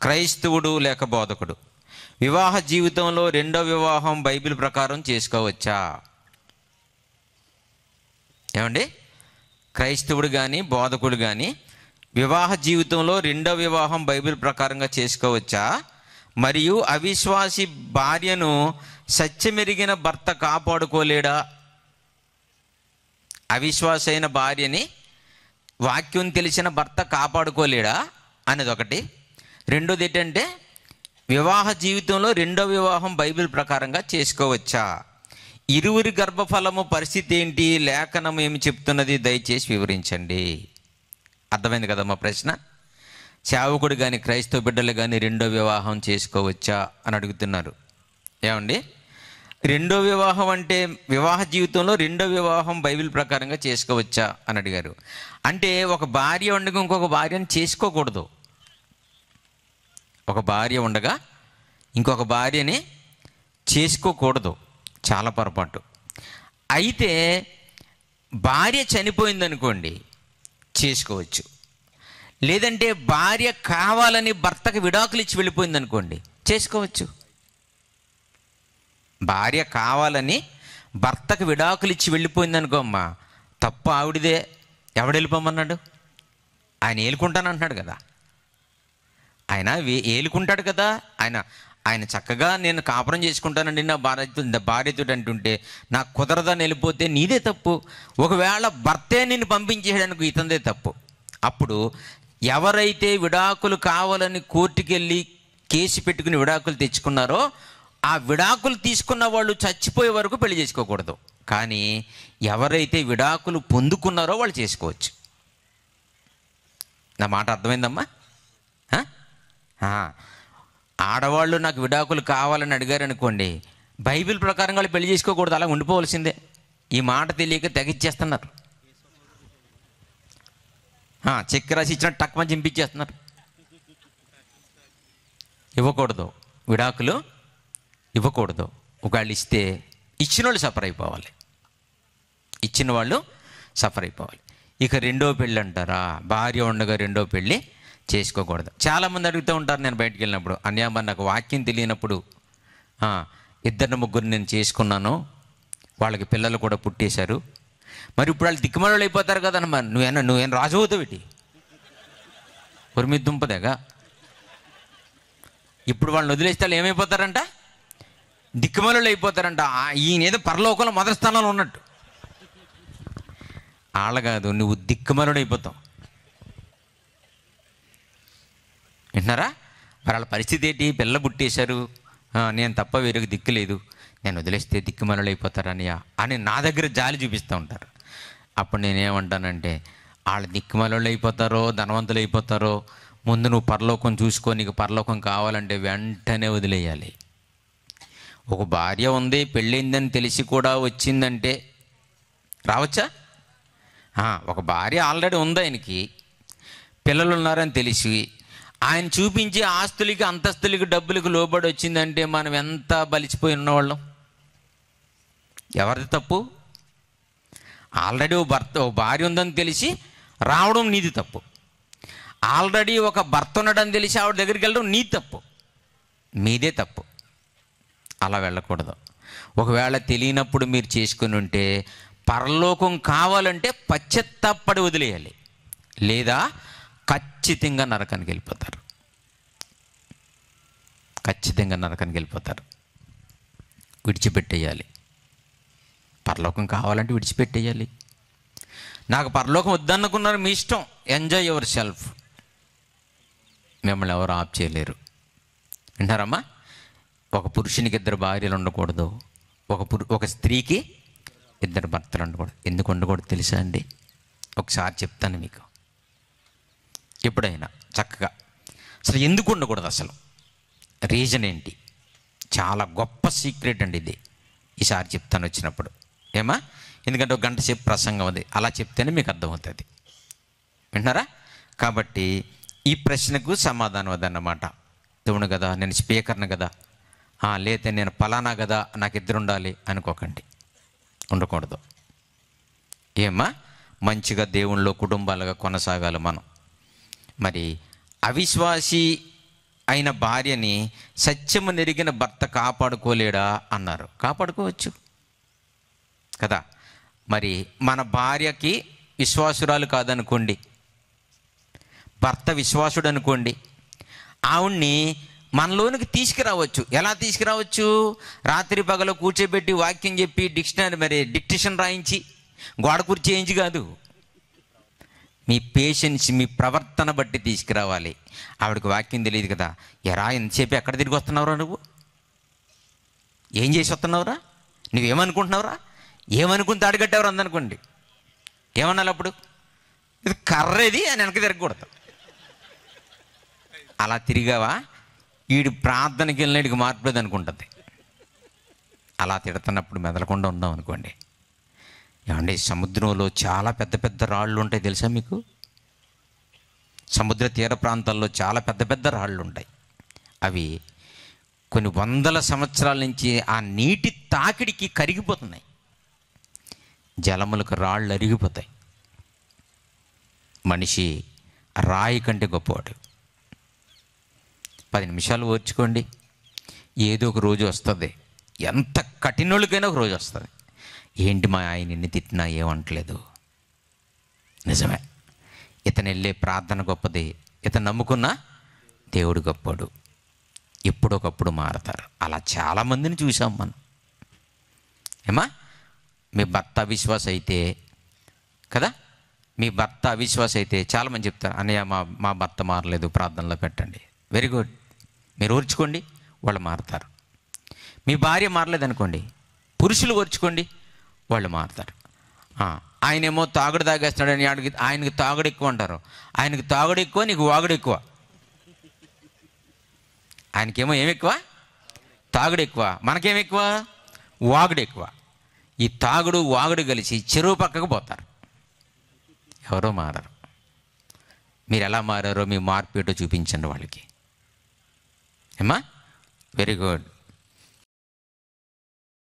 క్రైస్తవుడు లేక బోధకుడు వివాహ జీవితంలో రెండో వివాహం బైబిల్ ప్రకారం చేసుకోవచ్చా? ఏమండి, క్రైస్తవుడు కానీ బోధకుడు కానీ వివాహ జీవితంలో రెండో వివాహం బైబిల్ ప్రకారంగా చేసుకోవచ్చా? మరియు అవిశ్వాసి భార్యను సత్యమెరిగిన భర్త కాపాడుకోలేడా? అవిశ్వాస అయిన భార్యని వాక్యం తెలిసిన భర్త కాపాడుకోలేడా అనేది ఒకటి. రెండోది ఏంటంటే, వివాహ జీవితంలో రెండో వివాహం బైబిల్ ప్రకారంగా చేసుకోవచ్చా? ఇరువురి గర్భఫలము పరిస్థితి ఏంటి? లేఖనం ఏమి చెప్తున్నది? దయచేసి వివరించండి. అర్థమైంది కదా మా ప్రశ్న? సేవకుడు కానీ క్రైస్తవ బిడ్డలు కానీ రెండో వివాహం చేసుకోవచ్చా అని అడుగుతున్నారు. ఏమండి, రెండో వివాహం అంటే వివాహ జీవితంలో రెండో వివాహం బైబిల్ ప్రకారంగా చేసుకోవచ్చా అని అడిగారు. అంటే ఒక భార్య ఉండగా ఇంకొక భార్యను చేసుకోకూడదు. ఒక భార్య ఉండగా ఇంకొక భార్యని చేసుకోకూడదు, చాలా పొరపాటు. అయితే భార్య చనిపోయిందనుకోండి, చేసుకోవచ్చు. లేదంటే భార్య కావాలని భర్తకు విడాకులు ఇచ్చి వెళ్ళిపోయిందనుకోండి, చేసుకోవచ్చు. భార్య కావాలని భర్తకు విడాకులు ఇచ్చి వెళ్ళిపోయిందనుకో అమ్మా, తప్పు ఆవిడిదే. ఎవడు వెళ్ళిపోమన్నాడు? ఆయన ఏలుకుంటానంటున్నాడు కదా. ఆయన ఏలుకుంటాడు కదా. ఆయన చక్కగా నేను కాపురం చేసుకుంటానండి నా భార్యతో అంటుంటే నాకు కుదరదని వెళ్ళిపోతే నీదే తప్పు. ఒకవేళ భర్తే నిన్ను పంపించేయడానికి ఇతందే తప్పు. అప్పుడు ఎవరైతే విడాకులు కావాలని కోర్టుకెళ్ళి కేసు పెట్టుకుని విడాకులు తెచ్చుకున్నారో ఆ విడాకులు తీసుకున్న వాళ్ళు చచ్చిపోయే వరకు పెళ్లి చేసుకోకూడదు. కానీ ఎవరైతే విడాకులు పొందుకున్నారో వాళ్ళు చేసుకోవచ్చు. నా మాట అర్థమైందమ్మా? ఆడవాళ్ళు నాకు విడాకులు కావాలని అడిగారు అనుకోండి, బైబిల్ ప్రకారం వాళ్ళు పెళ్లి చేసుకోకూడదు, అలా ఉండిపోవలసిందే. ఈ మాట తెలియక తెగిచ్చేస్తున్నారు. చెక్ రాసి ఇచ్చినట్టు టక్మని చింపించేస్తున్నారు. ఇవ్వకూడదు, విడాకులు ఇవ్వకూడదు. ఒకవేళ ఇస్తే ఇచ్చిన వాళ్ళు సఫర్ అయిపోవాలి. ఇచ్చిన వాళ్ళు సఫర్ అయిపోవాలి. ఇక రెండో పెళ్ళి అంటారా? భార్య ఉండగా రెండో పెళ్ళి చేసుకోకూడదు. చాలామంది అడుగుతూ ఉంటారు, నేను బయటికి వెళ్ళినప్పుడు, అన్యామ నాకు వాక్యం తెలియనప్పుడు 2-3 నేను చేసుకున్నాను, వాళ్ళకి పిల్లలు కూడా పుట్టేశారు, మరి ఇప్పుడు వాళ్ళు దిక్కుమలు అయిపోతారు కదా. మరి నువ్వేం రాజు అవుతావు ఇటు పొరిమి దుంపదేగా. ఇప్పుడు వాళ్ళని వదిలేస్తే వాళ్ళు ఏమైపోతారంట? దిక్కుమలు అయిపోతారంట. ఈయన ఏదో పరలోకంలో మొదటి స్థానంలో ఉన్నట్టు. వాళ్ళ కాదు, నువ్వు దిక్కుమలుడు అయిపోతావు. వింటున్నారా? మరి వాళ్ళ పరిస్థితి ఏంటి? పిల్ల పుట్టేశారు, నేను తప్ప వేరొక దిక్కు లేదు, నేను వదిలేస్తే దిక్కుమలు అయిపోతారనియా అని నా దగ్గర జాలి చూపిస్తూ ఉంటారు. అప్పుడు నేనేమంటానంటే, వాళ్ళు దిక్కుమలు అయిపోతారో ధనవంతులు అయిపోతారో ముందు నువ్వు పరలోకం చూసుకో. నీకు పరలోకం కావాలంటే వెంటనే వదిలేయాలి. ఒక భార్య ఉంది, పెళ్ళయిందని తెలిసి కూడా వచ్చిందంటే రావచ్చా? ఒక భార్య ఆల్రెడీ ఉంది, ఆయనకి పిల్లలు ఉన్నారని తెలిసి ఆయన చూపించే ఆస్తులకి అంతస్తులకి డబ్బులకు లోబడి వచ్చిందంటే మనం ఎంత బలిసిపోయి ఉన్నవాళ్ళం. ఎవరిది తప్పు? ఆల్రెడీ ఓ భార్య ఉందని తెలిసి రావడం నీది తప్పు. ఆల్రెడీ ఒక భర్త ఉన్నాడని తెలిసి ఆవిడ దగ్గరికి వెళ్ళడం నీ తప్పు, మీదే తప్పు. అలా వెళ్ళకూడదు. ఒకవేళ తెలియనప్పుడు మీరు చేసుకుని ఉంటే పరలోకం కావాలంటే పశ్చాత్తాపడి వదిలేయాలి, లేదా ఖచ్చితంగా నరకానికి వెళ్ళిపోతారు. ఖచ్చితంగా నరకానికి వెళ్ళిపోతారు. విడిచిపెట్టేయాలి. పరలోకం కావాలంటే విడిచిపెట్టేయాలి. నాకు పరలోకం వద్దనుకున్నారు, మీ ఇష్టం, ఎంజాయ్ యువర్ సెల్ఫ్. మిమ్మల్ని ఎవరు ఆప్ చేయలేరు. వింటారమ్మా? ఒక పురుషునికి 2 భార్యలు ఉండకూడదు, ఒక స్త్రీకి 2 భర్తలు ఉండకూడదు. ఎందుకు ఉండకూడదు తెలుసా అండి? ఒకసారి చెప్తాను మీకు. ఎప్పుడైనా చక్కగా అసలు ఎందుకు ఉండకూడదు, అసలు రీజన్ ఏంటి? చాలా గొప్ప సీక్రెట్ అండి ఇది. ఈసారి చెప్తాను వచ్చినప్పుడు. ఏమా? ఎందుకంటే 1 గంట సేపు ప్రసంగం అది, అలా చెప్తేనే మీకు అర్థమవుతుంది. వింటున్నారా? కాబట్టి ఈ ప్రశ్నకు సమాధానం అదన్నమాట. దేవుడు కదా, నేను స్పీకర్ను కదా, లేతే నేను పలానా కదా, నాకు 2 ఉండాలి అనుకోకండి. ఉండకూడదు. ఏమా? మంచిగా దేవుళ్ళలో కుటుంబాలుగా కొనసాగాలి మనం. మరి అవిశ్వాసి అయిన భార్యని సత్యము నెరిగిన భర్త కాపాడుకోలేడా అన్నారు. కాపాడుకోవచ్చు కదా. మరి మన భార్యకి విశ్వాసురాలు కాదనుకోండి, భర్త విశ్వాసుడు అనుకోండి, ఆవిడ్ని మనలోనికి తీసుకురావచ్చు. ఎలా తీసుకురావచ్చు? రాత్రి పగలు కూర్చోబెట్టి వాక్యం చెప్పి డిక్టేషన్ రాయించి గోడ కుర్చీ చేయించి కాదు. మీ పేషెన్స్, మీ ప్రవర్తన బట్టి తీసుకురావాలి. ఆవిడకి వాక్యం తెలియదు కదా. ఎరా ఎంతసేపు ఎక్కడ తిరిగి వస్తున్నావురా, నువ్వు ఏం చేసి వస్తున్నావురా, నువ్వేమనుకుంటున్నావురా, ఏమనుకుని తాడిగట్టావు అందనుకోండి, ఏమన్నాలి అప్పుడు? ఇది కర్రేది అని వెనక తిరగకూడదు. అలా తిరిగావా వీడి ప్రార్థనకి వెళ్ళినడికి మార్పులేదు అనుకుంటుంది. అలా తిడుతున్నప్పుడు మెదలకుండా ఉందాం అనుకోండి. ఏమండి, సముద్రంలో చాలా పెద్ద పెద్ద రాళ్ళు ఉంటాయి తెలుసా మీకు? సముద్ర తీర ప్రాంతాల్లో చాలా పెద్ద పెద్ద రాళ్ళు ఉంటాయి. అవి కొన్ని వందల సంవత్సరాల నుంచి ఆ నీటి తాకిడికి కరిగిపోతున్నాయి. జలములకు రాళ్ళు అరిగిపోతాయి. మనిషి రాయి కంటే గొప్పవాడు. 10 నిమిషాలు ఓర్చుకోండి, ఏదో ఒక రోజు వస్తుంది. ఎంత కఠినోళ్ళకైనా ఒక రోజు వస్తుంది. ఏంటి మా ఆయన ఎన్ని తిట్టినా ఏమంటలేదు. నిజమే, ఇతను వెళ్ళే ప్రార్థన గొప్పది, ఇతను నమ్ముకున్న దేవుడు గొప్పడు. ఎప్పుడొకప్పుడు మారతారు. అలా చాలామందిని చూసాం మనం. ఏమా, మీ భర్త అవిశ్వాస అయితే కదా, మీ భర్త అవిశ్వాస అయితే చాలామంది చెప్తారు, అన్నయ్య మా భర్త మారలేదు, ప్రార్థనలో పెట్టండి. వెరీ గుడ్, మీరు ఓర్చుకోండి, వాళ్ళు మారతారు. మీ భార్య మారలేదనుకోండి, పురుషులు ఓర్చుకోండి, వాళ్ళు మారతారు. ఆయనేమో తాగుడు తాగేస్తున్నాడని ఆయనకి తాగుడు ఎక్కువ అంటారు. ఆయనకి తాగుడు ఎక్కువ, నీకు వాగుడు ఎక్కువ. ఆయనకేమో ఏమెక్కువ? తాగుడు ఎక్కువ. మనకేం ఎక్కువ? వాగుడు ఎక్కువ. ఈ తాగుడు వాగుడు కలిసి చెరువు పక్కకు పోతారు, ఎవరో మారరు. మీరు ఎలా మారారో మీ మార్పు ఏంటో చూపించండి వాళ్ళకి. ఏమా, వెరీ గుడ్.